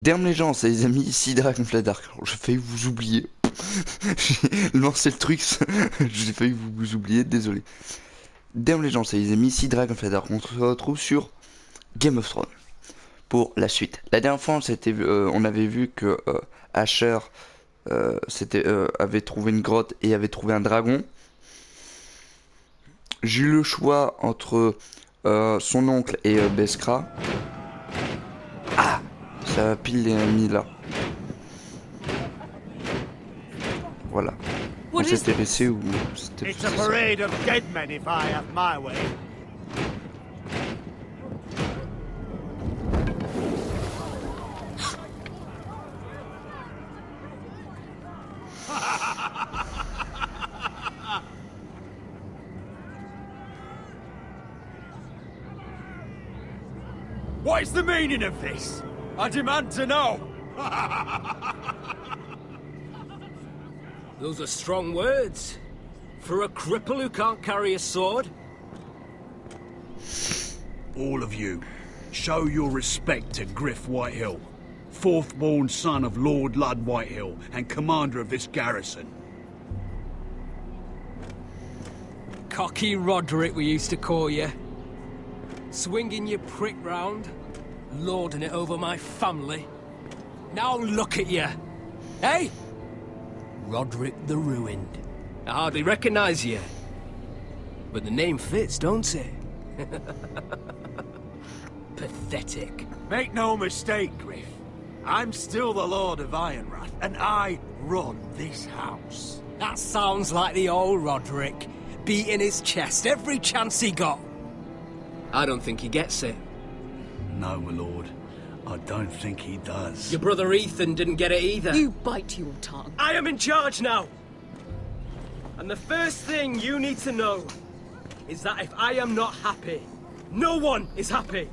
Derme les gens, c'est les amis, ici Dragonfly Dark. Alors, j'ai failli vous oublier. J'ai lancé le truc, j'ai failli vous oublier, désolé. Derme les gens, c'est les amis, ici Dragonfly Dark. On se retrouve sur Game of Thrones pour la suite. La dernière fois, on avait vu que Asher avait trouvé une grotte et avait trouvé un dragon. J'ai eu le choix entre son oncle et Beskra. Ah, ça pile les mis là. Voilà. On s'était laissé ou c'était. It's a parade of dead men if I have my way. What is the meaning of this? I demand to know. Those are strong words. For a cripple who can't carry a sword? All of you, show your respect to Griff Whitehill, fourth-born son of Lord Ludd Whitehill and commander of this garrison. Cocky Roderick, we used to call you. Swinging your prick round, lording it over my family. Now look at you. Hey? Roderick the Ruined. I hardly recognize you. But the name fits, don't it? Pathetic. Make no mistake, Griff. I'm still the Lord of Ironrath, and I run this house. That sounds like the old Roderick, beating his chest every chance he got. I don't think he gets it. No, my lord. I don't think he does. Your brother Ethan didn't get it either. You bite your tongue. I am in charge now! And the first thing you need to know is that if I am not happy, no one is happy.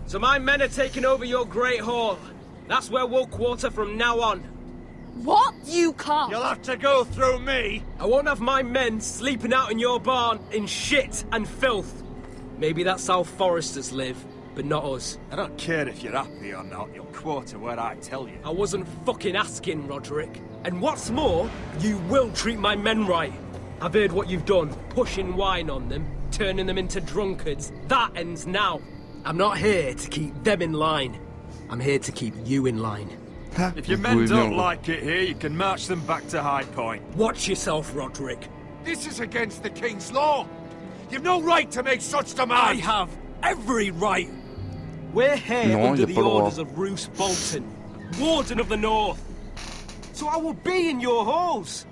So my men are taking over your Great Hall. That's where we'll quarter from now on. What? You can't. You'll have to go through me. I won't have my men sleeping out in your barn in shit and filth. Maybe that's how foresters live, but not us. I don't care if you're happy or not, you'll quarter where I tell you. I wasn't fucking asking, Roderick. And what's more, you will treat my men right. I've heard what you've done, pushing wine on them, turning them into drunkards. That ends now. I'm not here to keep them in line. I'm here to keep you in line. If your men don't like it here, you can march them back to High Point. Watch yourself, Roderick. This is against the King's law. You've no right to make such I demands. have every right. We're here No, under you're the pas le droit. orders of Roose Bolton, Warden of the North. So I will be in your halls.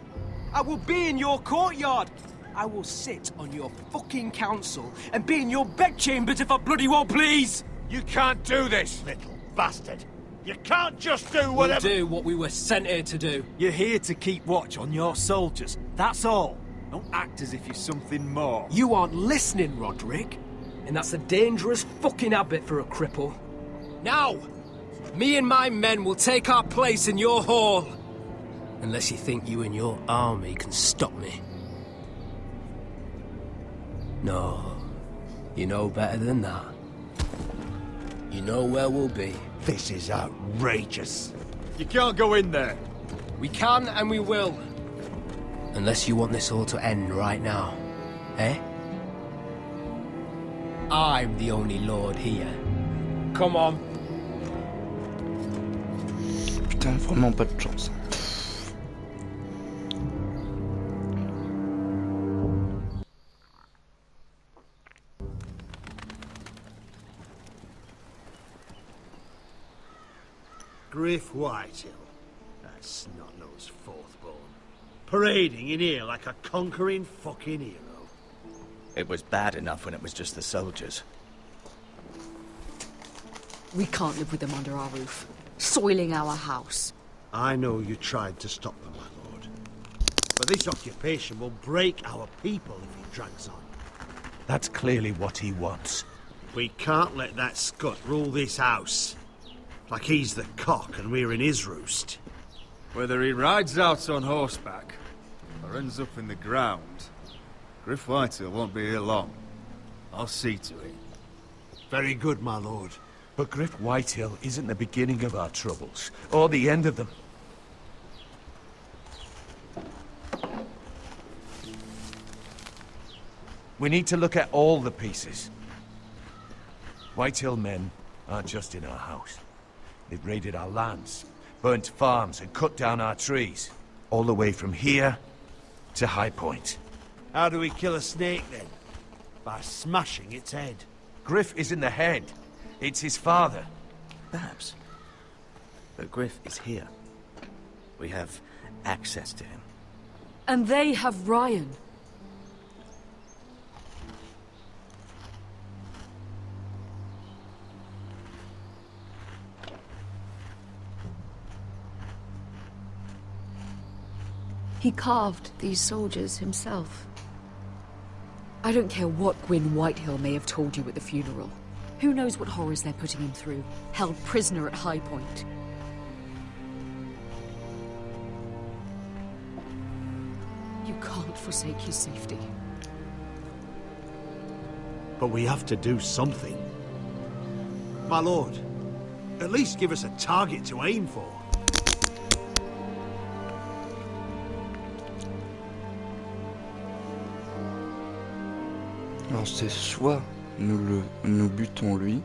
I will be in your courtyard. I will sit on your fucking council and be in your bedchambers if I bloody well please. You can't do this. Little bastard. You can't just do We'll whatever. do what we were sent here to do. You're here to keep watch on your soldiers, that's all. Don't act as if you're something more. You aren't listening, Roderick. And that's a dangerous fucking habit for a cripple. Now, me and my men will take our place in your hall. Unless you think you and your army can stop me. No, you know better than that. You know where we'll be. This is outrageous. You can't go in there. We can and we will. Unless you want this all to end right now. Eh? I'm the only lord here. Come on. Putain, vraiment pas de chance. Griff Whitehill. That's snot-nosed fourth-born. Parading in here like a conquering fucking hero. It was bad enough when it was just the soldiers. We can't live with them under our roof, soiling our house. I know you tried to stop them, my lord. But this occupation will break our people if it drags on. That's clearly what he wants. We can't let that scut rule this house. Like he's the cock and we're in his roost. Whether he rides out on horseback or ends up in the ground, Griff Whitehill won't be here long. I'll see to it. Very good, my lord. But Griff Whitehill isn't the beginning of our troubles, or the end of them. We need to look at all the pieces. Whitehill men aren't just in our house. They've raided our lands, burnt farms, and cut down our trees. All the way from here to High Point. How do we kill a snake, then? By smashing its head. Griff isn't the head. It's his father. Perhaps. But Griff is here. We have access to him. And they have Ryan. He carved these soldiers himself. I don't care what Gwyn Whitehill may have told you at the funeral. Who knows what horrors they're putting him through, held prisoner at High Point. You can't forsake his safety. But we have to do something. My lord, at least give us a target to aim for. Alors c'est soit nous butons lui,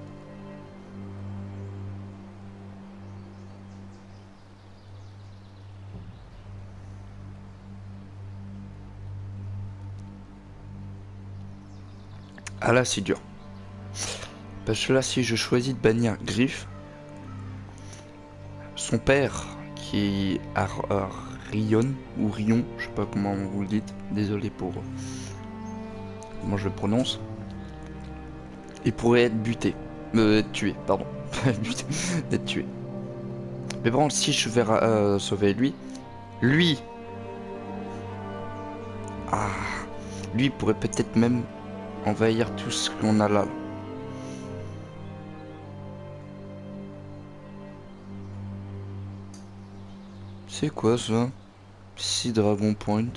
ah là c'est dur, parce que là si je choisis de bannir Griff, son père qui est Rion ou Rion, je sais pas comment vous le dites, désolé pour comment je le prononce, il pourrait être buté, être tué, pardon, buté, être tué. Mais bon, si je vais sauver lui, lui pourrait peut-être même envahir tout ce qu'on a là. C'est quoi ça? 6 Dragon Point.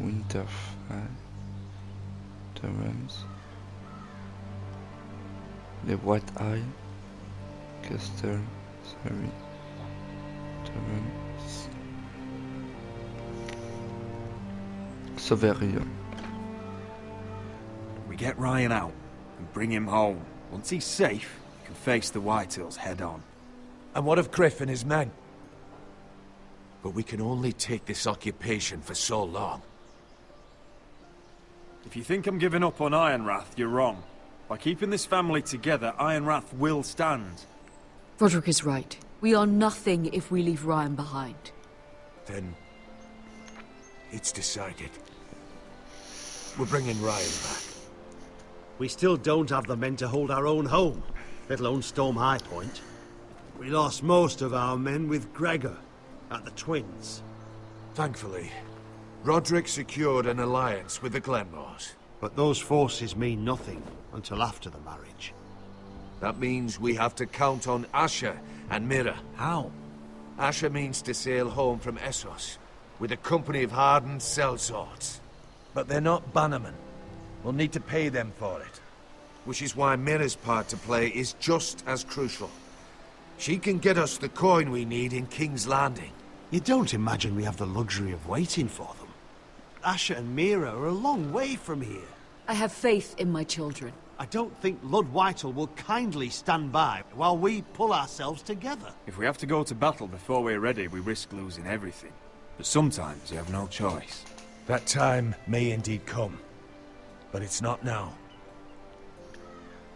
Winterfell. Terrence. Les White Eye. Castle. Sorry. Terrence. Saveria. We get Ryan out and bring him home. Once he's safe, he can face the Whitehills head on. And what of Griff and his men? But we can only take this occupation for so long. If you think I'm giving up on Ironrath, you're wrong. By keeping this family together, Ironrath will stand. Roderick is right. We are nothing if we leave Ryan behind. Then it's decided. We're bringing Ryan back. We still don't have the men to hold our own home, let alone storm High Point. We lost most of our men with Gregor at the Twins. Thankfully, Roderick secured an alliance with the Glenmores. But those forces mean nothing until after the marriage. That means we have to count on Asher and Mira. How? Asher means to sail home from Essos with a company of hardened sellswords. But they're not bannermen. We'll need to pay them for it. Which is why Mira's part to play is just as crucial. She can get us the coin we need in King's Landing. You don't imagine we have the luxury of waiting for them? Asher and Mira are a long way from here. I have faith in my children. I don't think Lud Whitehill will kindly stand by while we pull ourselves together. If we have to go to battle before we're ready, we risk losing everything. But sometimes you have no choice. That time may indeed come, but it's not now.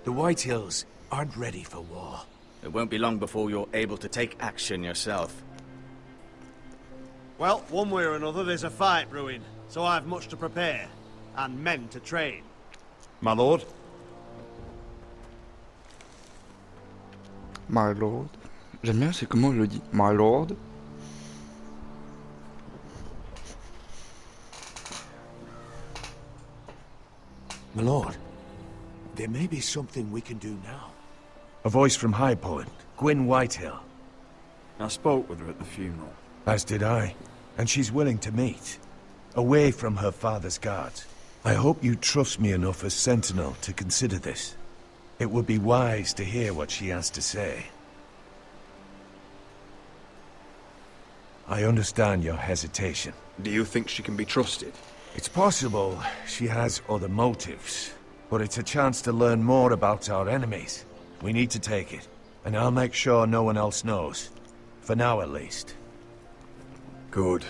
The Whitehills aren't ready for war. It won't be long before you're able to take action yourself. Well, one way or another there's a fight brewing, so I've much to prepare, and men to train. My lord? My lord. J'aime bien, c'est comment il le dit. My lord. My lord, there may be something we can do now. A voice from High Point, Gwyn Whitehill. I spoke with her at the funeral. As did I. And she's willing to meet. Away from her father's guards. I hope you trust me enough as Sentinel to consider this. It would be wise to hear what she has to say. I understand your hesitation. Do you think she can be trusted? It's possible she has other motives, but it's a chance to learn more about our enemies. We need to take it, and I'll make sure no one else knows. For now, at least. Good.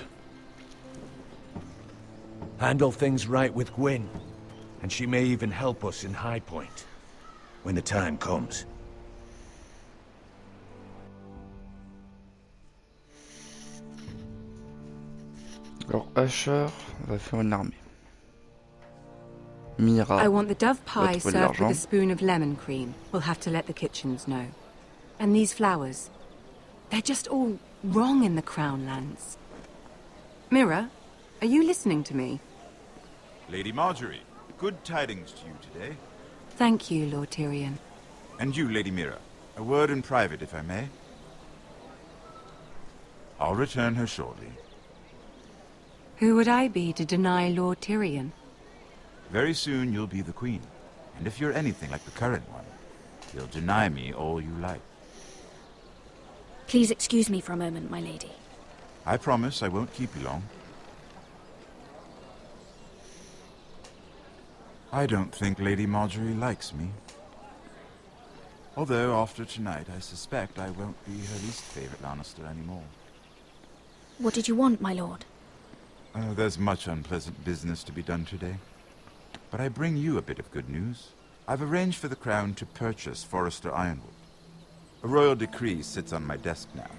Handle things right with Gwyn, and she may even help us in High Point, when the time comes. Alors Asher va faire une armée. Mira I want the dove va pie trouver de served with l'argent. a spoon of lemon cream. We'll have to let the kitchens know. And these flowers. They're just all wrong in the Crown lands. Mira, are you listening to me? Lady Marjorie, good tidings to you today. Thank you, Lord Tyrion. And you, Lady Mira. A word in private, if I may. I'll return her shortly. Who would I be to deny Lord Tyrion? Very soon you'll be the queen. And if you're anything like the current one, you'll deny me all you like. Please excuse me for a moment, my lady. I promise I won't keep you long. I don't think Lady Marjorie likes me. Although, after tonight, I suspect I won't be her least favorite Lannister anymore. What did you want, my lord? There's much unpleasant business to be done today. But I bring you a bit of good news. I've arranged for the Crown to purchase Forrester Ironwood. A royal decree sits on my desk now.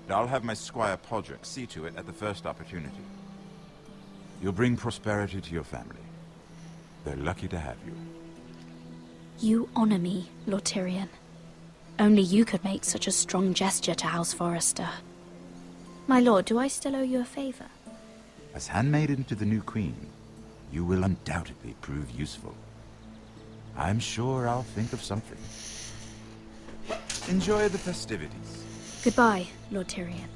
And I'll have my squire Podrick see to it at the first opportunity. You'll bring prosperity to your family. They're lucky to have you. You honor me, Lord Tyrion. Only you could make such a strong gesture to House Forrester. My lord, do I still owe you a favor? As handmaiden to the new queen, you will undoubtedly prove useful. I'm sure I'll think of something. Enjoy the festivities. Goodbye, Lord Tyrion.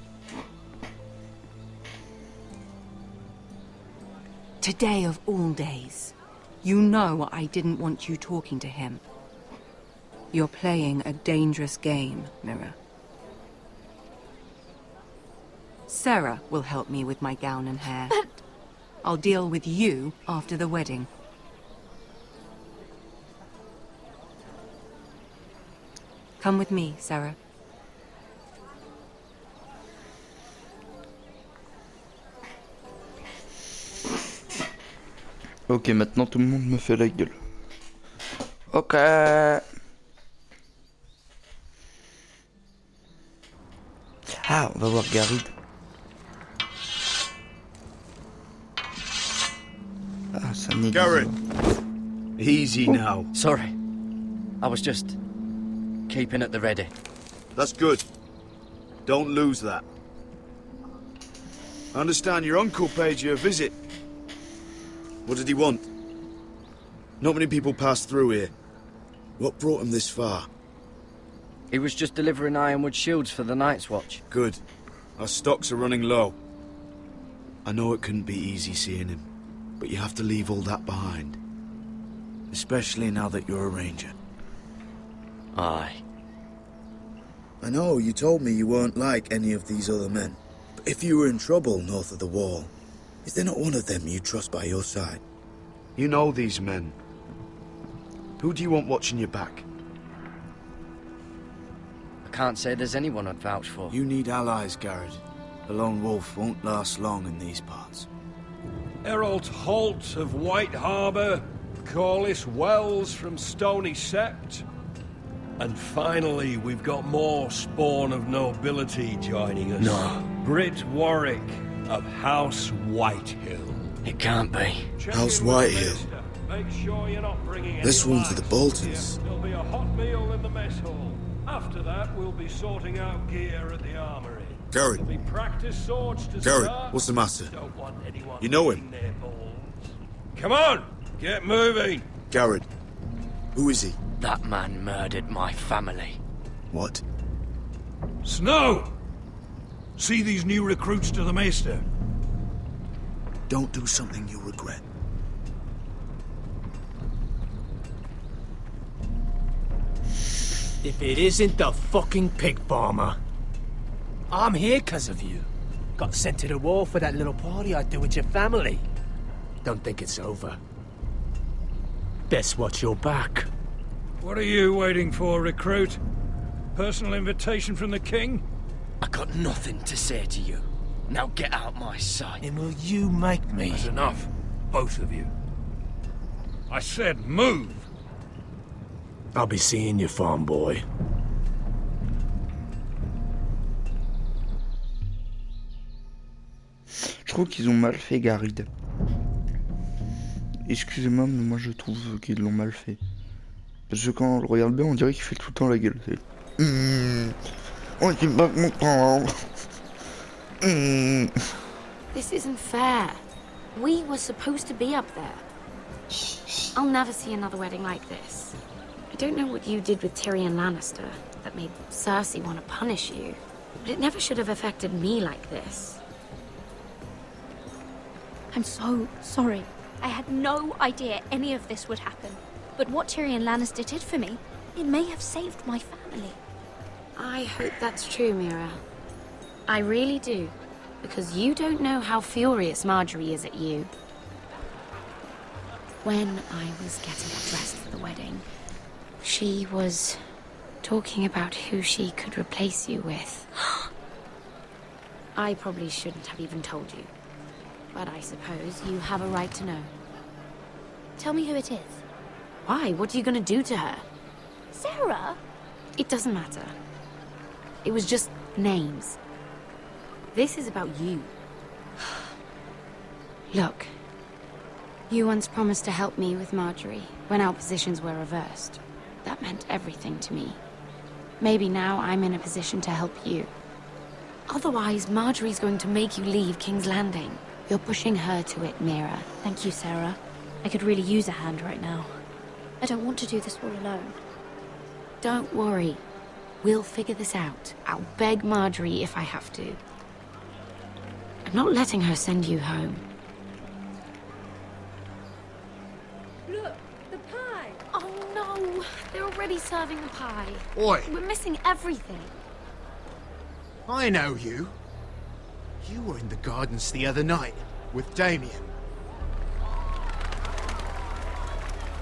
Today of all days. You know I didn't want you talking to him. You're playing a dangerous game, Mira. Sarah will help me with my gown and hair. But... I'll deal with you after the wedding. Come with me, Sarah. Ok, maintenant tout le monde me fait la gueule. Ok. Ah, on va voir Garrett. Ah, ça n'est Garrett, easy now. Sorry. I was just keeping at the ready. That's good. Don't lose that. I understand your uncle paid you a visit. What did he want? Not many people pass through here. What brought him this far? He was just delivering Ironwood shields for the Night's Watch. Good. Our stocks are running low. I know it couldn't be easy seeing him, but you have to leave all that behind. Especially now that you're a ranger. Aye. I know, you told me you weren't like any of these other men. But if you were in trouble north of the wall, is there not one of them you trust by your side? You know these men. Who do you want watching your back? I can't say there's anyone I'd vouch for. You need allies, Garrett. A lone wolf won't last long in these parts. Errol Holt of White Harbour, Corliss Wells from Stony Sept. And finally, we've got more spawn of nobility joining us. No. Britt Warwick of House Whitehill. It can't be. House Whitehill. Make sure you're not bringing This any one's to the lights. Boltons. There'll be a hot meal in the mess hall. After that, we'll be sorting out gear at the armory. Garrett. There'll be practice swords to Garrett, start. what's the matter? Don't want anyone You know him? licking their balls. Come on, get moving. Garrett. Who is he? That man murdered my family. What? Snow! See these new recruits to the Maester? Don't do something you'll regret. If it isn't the fucking pig farmer. I'm here 'cause of you. Got sent to the war for that little party I do with your family. Don't think it's over. Best watch your back. What are you waiting for, recruit? Personal invitation from the king? I got nothing to say to you. Now get out my sight. And will you make me? That's enough. Both of you. I said move! I'll be seeing you, farm boy. Je trouve qu'ils ont mal fait Garryd. Excusez-moi, mais moi je trouve qu'ils l'ont mal fait. Parce que quand on le regarde bien, on dirait qu'il fait tout le temps la gueule. On est pas content. This isn't fair. We were supposed to be up there. I'll never see another wedding like this. I don't know what you did with Tyrion Lannister that made Cersei want to punish you, but it never should have affected me like this. I'm so sorry. I had no idea any of this would happen. But what Tyrion Lannister did for me, it may have saved my family. I hope that's true, Mira. I really do. Because you don't know how furious Marjorie is at you. When I was getting her dressed for the wedding, she was talking about who she could replace you with. I probably shouldn't have even told you. But I suppose you have a right to know. Tell me who it is. Why? What are you gonna do to her? Sarah? It doesn't matter. It was just names. This is about you. Look. You once promised to help me with Marjorie when our positions were reversed. That meant everything to me. Maybe now I'm in a position to help you. Otherwise, Marjorie's going to make you leave King's Landing. You're pushing her to it, Mira. Thank you, Sarah. I could really use a hand right now. I don't want to do this all alone. Don't worry. We'll figure this out. I'll beg Marjorie if I have to. I'm not letting her send you home. Look, the pie! Oh no! They're already serving the pie. Oi! We're missing everything. I know you. You were in the gardens the other night with Damien.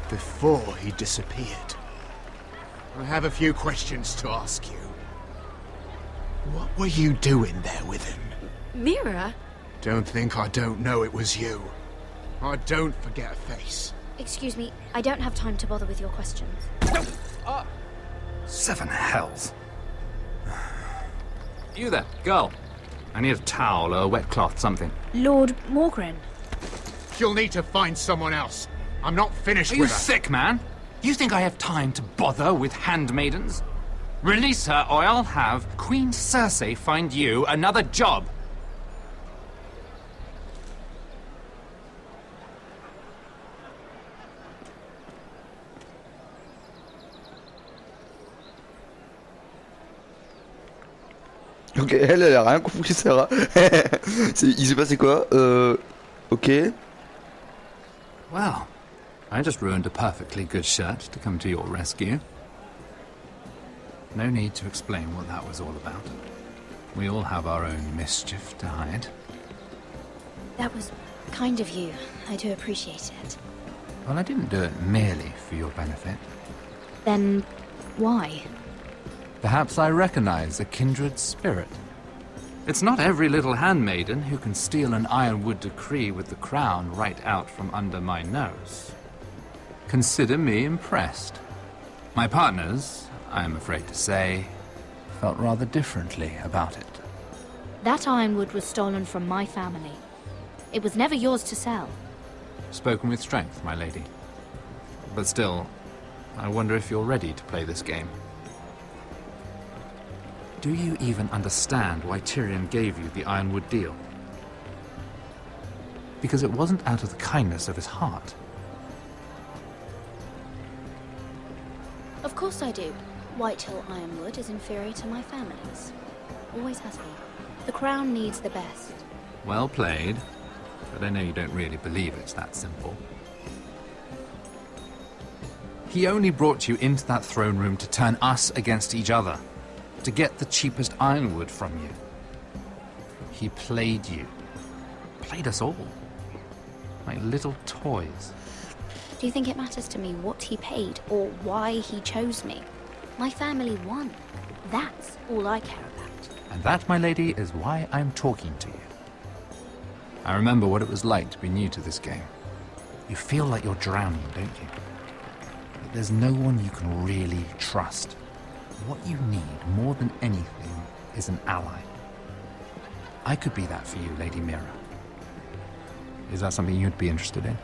Before he disappeared. I have a few questions to ask you. What were you doing there with him? Mira? Don't think I don't know it was you. I don't forget a face. Excuse me, I don't have time to bother with your questions. Seven hells. You there, girl. I need a towel or a wet cloth, something. Lord Morgren. You'll need to find someone else. I'm not finished Are with you her. sick, man? You think I have time to bother with handmaidens? Release her, or I'll have Queen Cersei find you another job. Ok, elle a rien compris, Sarah. Il s'est passé quoi? Ok. Well, I just ruined a perfectly good shirt to come to your rescue. No need to explain what that was all about. We all have our own mischief to hide. That was kind of you. I do appreciate it. Well, I didn't do it merely for your benefit. Then, why? Perhaps I recognize a kindred spirit. It's not every little handmaiden who can steal an Ironwood decree with the crown right out from under my nose. Consider me impressed. My partners, I am afraid to say, felt rather differently about it. That ironwood was stolen from my family. It was never yours to sell. Spoken with strength, my lady. But still, I wonder if you're ready to play this game. Do you even understand why Tyrion gave you the Ironwood deal? Because it wasn't out of the kindness of his heart. Of course I do. Whitehill Ironwood is inferior to my family's. Always has been. The crown needs the best. Well played, but I know you don't really believe it's that simple. He only brought you into that throne room to turn us against each other, to get the cheapest ironwood from you. He played you. Played us all. Like little toys. Do you think it matters to me what he paid or why he chose me? My family won. That's all I care about. And that, my lady, is why I'm talking to you. I remember what it was like to be new to this game. You feel like you're drowning, don't you? But there's no one you can really trust. What you need, more than anything, is an ally. I could be that for you, Lady Mira. Is that something you'd be interested in?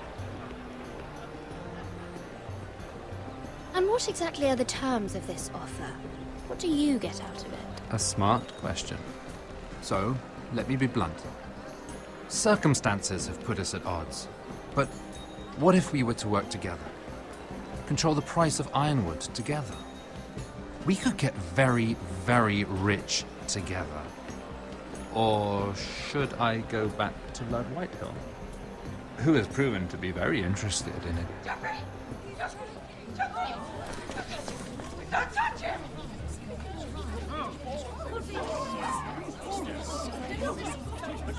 And what exactly are the terms of this offer? What do you get out of it? A smart question. So, let me be blunt. Circumstances have put us at odds. But what if we were to work together? Control the price of ironwood together? We could get very, very rich together. Or should I go back to Lord Whitehill, who has proven to be very interested in it? Don't touch him!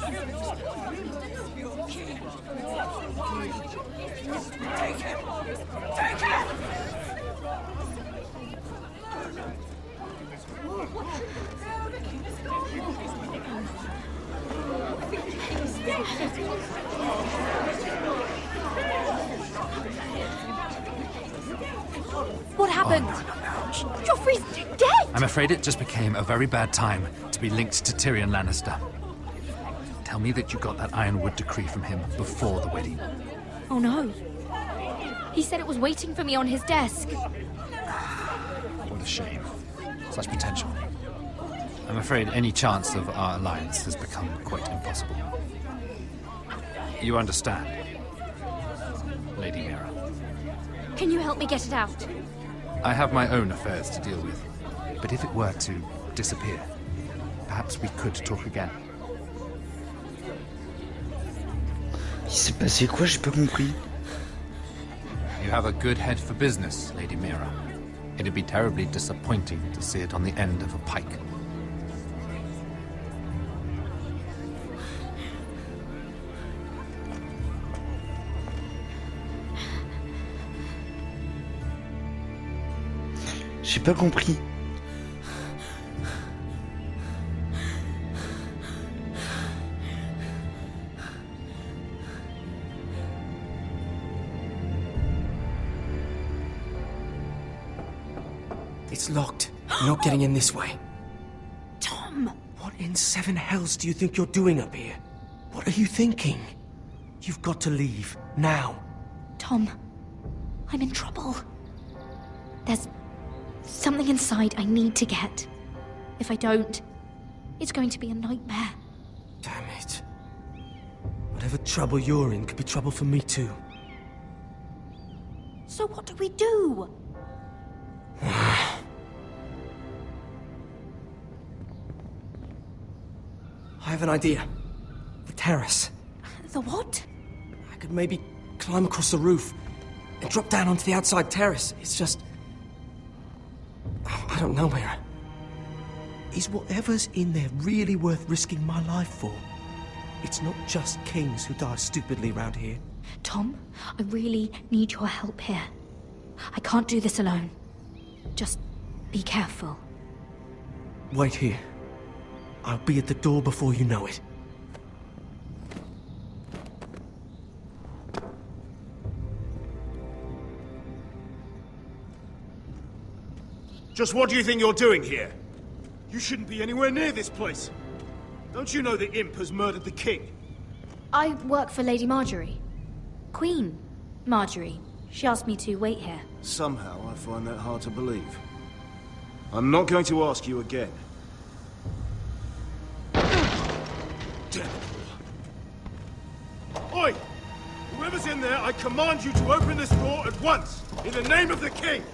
Take him! Take him! What happened? Joffrey's dead! I'm afraid it just became a very bad time to be linked to Tyrion Lannister. Tell me that you got that Ironwood decree from him before the wedding. Oh no. He said it was waiting for me on his desk. What a shame. Such potential. I'm afraid any chance of our alliance has become quite impossible. You understand, Lady Mira? Can you help me get it out? I have my own affairs to deal with. But if it were to disappear, perhaps we could talk again. Il s'est passé quoi? J'ai pas compris. You have a good head for business, Lady Mira. It'd be terribly disappointing to see it on the end of a pike. J'ai pas compris. It's locked. You're not getting in this way. Tom! What in seven hells do you think you're doing up here? What are you thinking? You've got to leave. Now. Tom, I'm in trouble. There's something inside I need to get. If I don't, it's going to be a nightmare. Damn it. Whatever trouble you're in could be trouble for me too. So what do we do? I have an idea. The terrace. The what? I could maybe climb across the roof and drop down onto the outside terrace. It's just... I don't know, Mira. Is whatever's in there really worth risking my life for? It's not just kings who die stupidly around here. Tom, I really need your help here. I can't do this alone. Just be careful. Wait here. I'll be at the door before you know it. Just what do you think you're doing here? You shouldn't be anywhere near this place. Don't you know the imp has murdered the king? I work for Lady Marjorie. Queen Marjorie. She asked me to wait here. Somehow I find that hard to believe. I'm not going to ask you again. Damn it all. Oi! Whoever's in there, I command you to open this door at once! In the name of the king!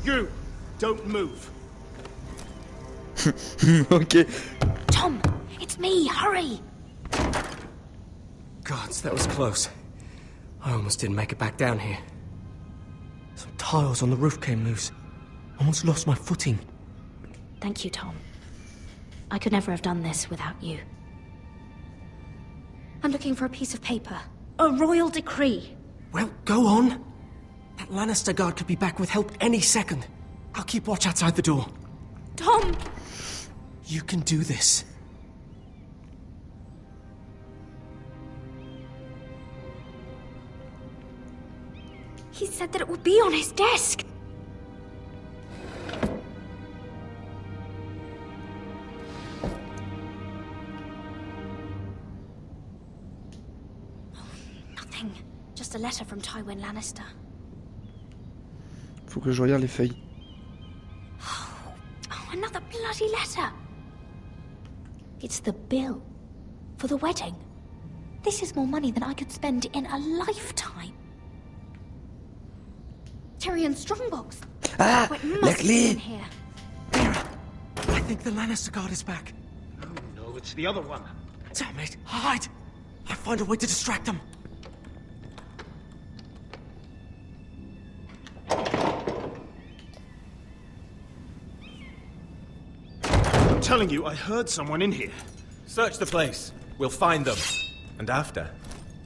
You! Don't move. Okay. Tom! It's me! Hurry! Gods, that was close. I almost didn't make it back down here. Some tiles on the roof came loose. Almost lost my footing. Thank you, Tom. I could never have done this without you. I'm looking for a piece of paper. A royal decree. Well, go on. That Lannister guard could be back with help any second. I'll keep watch outside the door. Tom! You can do this. He said that it would be on his desk. Nothing. Just a letter from Tywin Lannister. Faut que je regarde les feuilles. Oh, another bloody letter. It's the bill for the wedding. This is more money than I could spend in a lifetime. Tyrion Strongbox. Ah, la clé. In here. I think the Lannister guard is back. No, it's the other one. Damn it! Hide! I'll find a way to distract them. I'm telling you, I heard someone in here. Search the place. We'll find them. And after,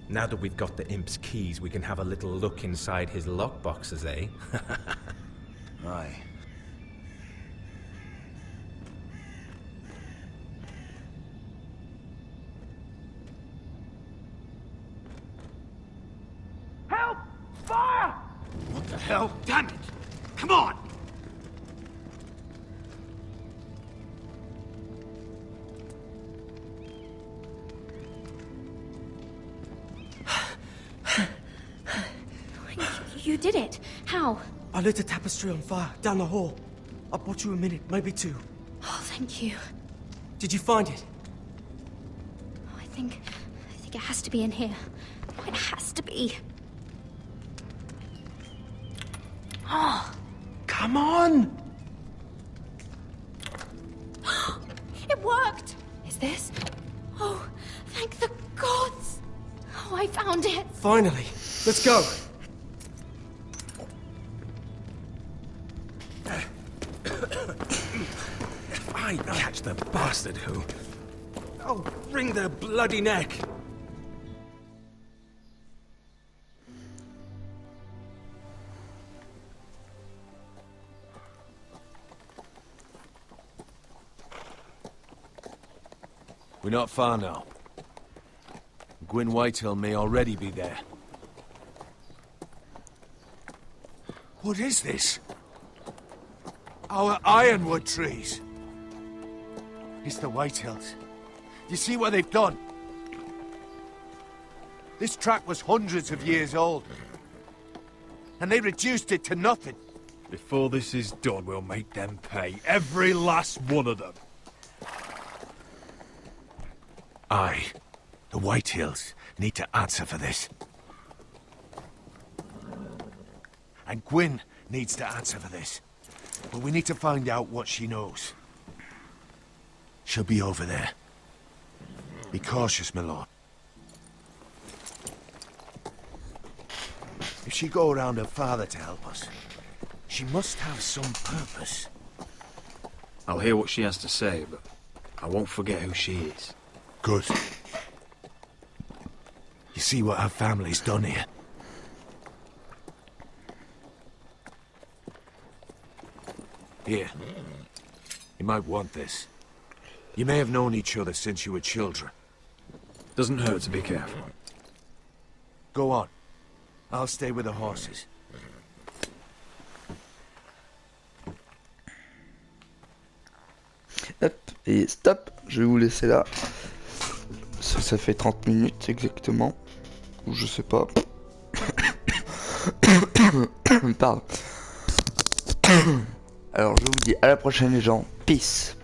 now that we've got the imp's keys, we can have a little look inside his lockboxes, eh? Aye. Help! Fire! What the hell? Damn it! Come on! You did it. How? I lit a tapestry on fire down the hall. I bought you a minute, maybe two. Oh, thank you. Did you find it? I think it has to be in here. Oh, it has to be. Oh. Come on! It worked! Is this? Oh, thank the gods! Oh, I found it! Finally! Let's go! If I catch the bastard who... I'll wring their bloody neck! We're not far now. Gwyn Whitehill may already be there. What is this? Our ironwood trees. It's the Whitehills. You see what they've done? This track was hundreds of years old. And they reduced it to nothing. Before this is done, we'll make them pay. Every last one of them. Aye. The Whitehills need to answer for this. And Gwyn needs to answer for this. But we need to find out what she knows. She'll be over there. Be cautious, my lord. If she go around her father to help us, she must have some purpose. I'll hear what she has to say, but I won't forget who she is. Good. You see what our family's done here? Here. You might want this. You may have known each other since you were children. Doesn't hurt to be careful. Go on. I'll stay with the horses. Hop, et stop, je vais vous laisser là. Ça fait 30 minutes exactement. Ou je sais pas. Pardon. Alors je vous dis à la prochaine les gens. Peace.